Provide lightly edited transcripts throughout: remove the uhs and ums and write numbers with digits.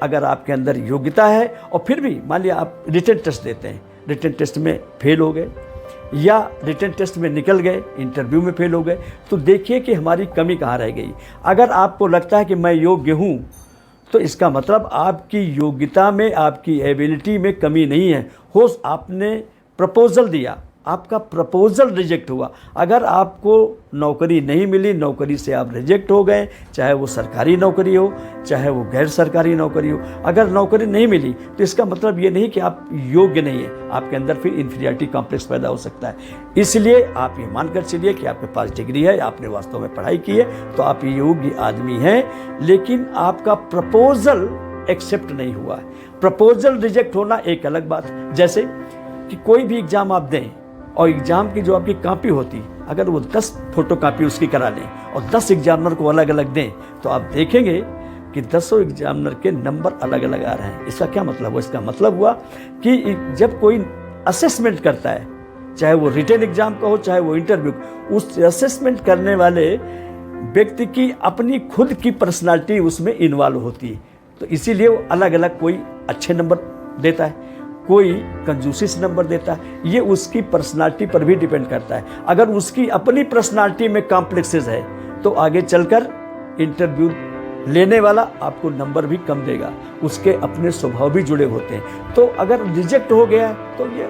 अगर आपके अंदर योग्यता है और फिर भी मान लिया आप रिटन टेस्ट देते हैं, रिटन टेस्ट में फेल हो गए या रिटन टेस्ट में निकल गए, इंटरव्यू में फेल हो गए, तो देखिए कि हमारी कमी कहाँ रह गई। अगर आपको लगता है कि मैं योग्य हूँ, तो इसका मतलब आपकी योग्यता में, आपकी एबिलिटी में कमी नहीं है। हो आपने प्रपोज़ल दिया, आपका प्रपोज़ल रिजेक्ट हुआ, अगर आपको नौकरी नहीं मिली, नौकरी से आप रिजेक्ट हो गए, चाहे वो सरकारी नौकरी हो चाहे वो गैर सरकारी नौकरी हो, अगर नौकरी नहीं मिली तो इसका मतलब ये नहीं कि आप योग्य नहीं हैं, आपके अंदर फिर इन्फीरियरिटी कॉम्प्लेक्स पैदा हो सकता है। इसलिए आप ये मानकर चलिए कि आपके पास डिग्री है, आपने वास्तव में पढ़ाई की है, तो आप योग्य आदमी हैं, लेकिन आपका प्रपोज़ल एक्सेप्ट नहीं हुआ है। प्रपोज़ल रिजेक्ट होना एक अलग बात है। जैसे कि कोई भी एग्ज़ाम आप दें और एग्ज़ाम की जो आपकी कॉपी होती, अगर वो 10 फोटो कॉपी उसकी करा लें और 10 एग्जामिनर को अलग अलग दें, तो आप देखेंगे कि 10 एग्जामिनर के नंबर अलग अलग आ रहे हैं। इसका क्या मतलब हुआ? इसका मतलब हुआ कि जब कोई असेसमेंट करता है, चाहे वो रिटन एग्जाम का हो चाहे वो इंटरव्यू, उस असेसमेंट करने वाले व्यक्ति की अपनी खुद की पर्सनालिटी उसमें इन्वॉल्व होती है। तो इसीलिए वो अलग अलग, कोई अच्छे नंबर देता है, कोई कंजूसी से नंबर देता है। ये उसकी पर्सनालिटी पर भी डिपेंड करता है। अगर उसकी अपनी पर्सनालिटी में कॉम्प्लेक्सेस है तो आगे चलकर इंटरव्यू लेने वाला आपको नंबर भी कम देगा, उसके अपने स्वभाव भी जुड़े होते हैं। तो अगर रिजेक्ट हो गया तो ये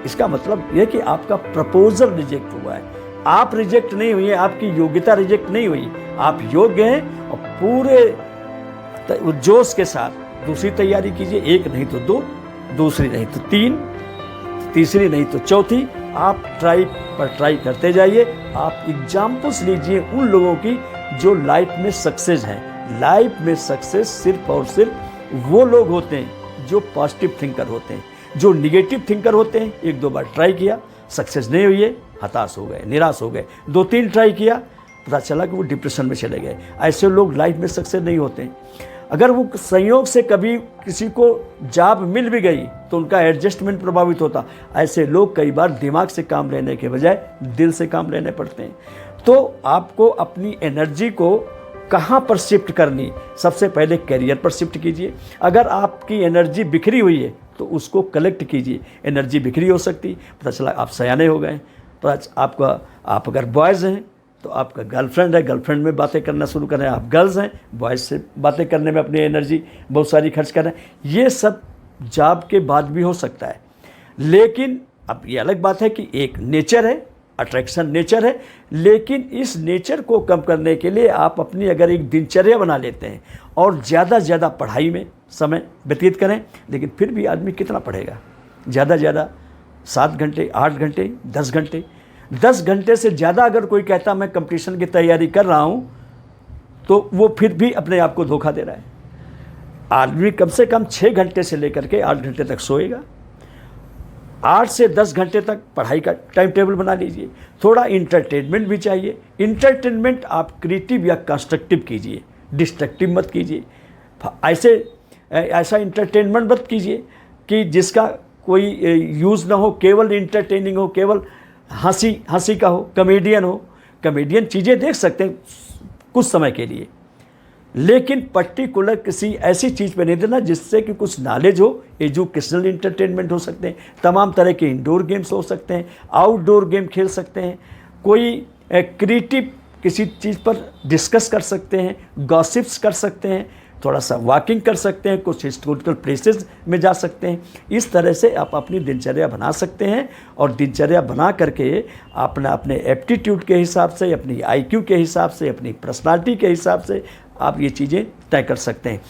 इसका मतलब यह कि आपका प्रपोजल रिजेक्ट हुआ है। आप रिजेक्ट नहीं हुई है, आपकी योग्यता रिजेक्ट नहीं हुई, आप योग्य हैं और पूरे जोश के साथ दूसरी तैयारी कीजिए। एक नहीं तो 2, दूसरी नहीं तो 3, तीसरी नहीं तो चौथी, आप ट्राई पर ट्राई करते जाइए। आप एग्जाम्पल्स लीजिए उन लोगों की जो लाइफ में सक्सेस हैं। लाइफ में सक्सेस सिर्फ और सिर्फ वो लोग होते हैं जो पॉजिटिव थिंकर होते हैं। जो निगेटिव थिंकर होते हैं, 1-2 बार ट्राई किया, सक्सेस नहीं हुई है, हताश हो गए, निराश हो गए। 2-3 ट्राई किया, पता चला कि वो डिप्रेशन में चले गए। ऐसे लोग लाइफ में सक्सेस नहीं होते हैं। अगर वो संयोग से कभी किसी को जॉब मिल भी गई तो उनका एडजस्टमेंट प्रभावित होता। ऐसे लोग कई बार दिमाग से काम लेने के बजाय दिल से काम लेने पड़ते हैं। तो आपको अपनी एनर्जी को कहाँ पर शिफ्ट करनी, सबसे पहले करियर पर शिफ्ट कीजिए। अगर आपकी एनर्जी बिखरी हुई है तो उसको कलेक्ट कीजिए। एनर्जी बिखरी हो सकती, पता चला आप सयाने हो गए, आप अगर बॉयज़ हैं तो आपका गर्लफ्रेंड है, गर्लफ्रेंड में बातें करना शुरू करें। आप गर्ल्स हैं, बॉयज़ से बातें करने में अपनी एनर्जी बहुत सारी खर्च कर रहे हैं। ये सब जॉब के बाद भी हो सकता है। लेकिन अब ये अलग बात है कि एक नेचर है, अट्रैक्शन नेचर है, लेकिन इस नेचर को कम करने के लिए आप अपनी अगर एक दिनचर्या बना लेते हैं और ज़्यादा से ज़्यादा पढ़ाई में समय व्यतीत करें। लेकिन फिर भी आदमी कितना पढ़ेगा? ज़्यादा से ज़्यादा 7 घंटे, 8 घंटे, 10 घंटे। 10 घंटे से ज़्यादा अगर कोई कहता मैं कंपटीशन की तैयारी कर रहा हूँ, तो वो फिर भी अपने आप को धोखा दे रहा है। आदमी कम से कम 6 घंटे से लेकर के 8 घंटे तक सोएगा। 8 से 10 घंटे तक पढ़ाई का टाइम टेबल बना लीजिए। थोड़ा इंटरटेनमेंट भी चाहिए। इंटरटेनमेंट आप क्रिएटिव या कंस्ट्रक्टिव कीजिए, डिस्ट्रक्टिव मत कीजिए। ऐसा इंटरटेनमेंट मत कीजिए कि जिसका कोई यूज़ ना हो, केवल इंटरटेनिंग हो, केवल हंसी का हो, कॉमेडियन हो। कॉमेडियन चीज़ें देख सकते हैं कुछ समय के लिए, लेकिन पर्टिकुलर किसी ऐसी चीज़ पे नहीं देना जिससे कि कुछ नॉलेज हो। एजुकेशनल इंटरटेनमेंट हो सकते हैं, तमाम तरह के इंडोर गेम्स हो सकते हैं, आउटडोर गेम खेल सकते हैं, कोई क्रिएटिव किसी चीज़ पर डिस्कस कर सकते हैं, गॉसिप्स कर सकते हैं, थोड़ा सा वॉकिंग कर सकते हैं, कुछ हिस्टोरिकल प्लेसेस में जा सकते हैं। इस तरह से आप अपनी दिनचर्या बना सकते हैं और दिनचर्या बना करके अपने एप्टीट्यूड के हिसाब से, अपनी IQ के हिसाब से, अपनी पर्सनालिटी के हिसाब से आप ये चीज़ें तय कर सकते हैं।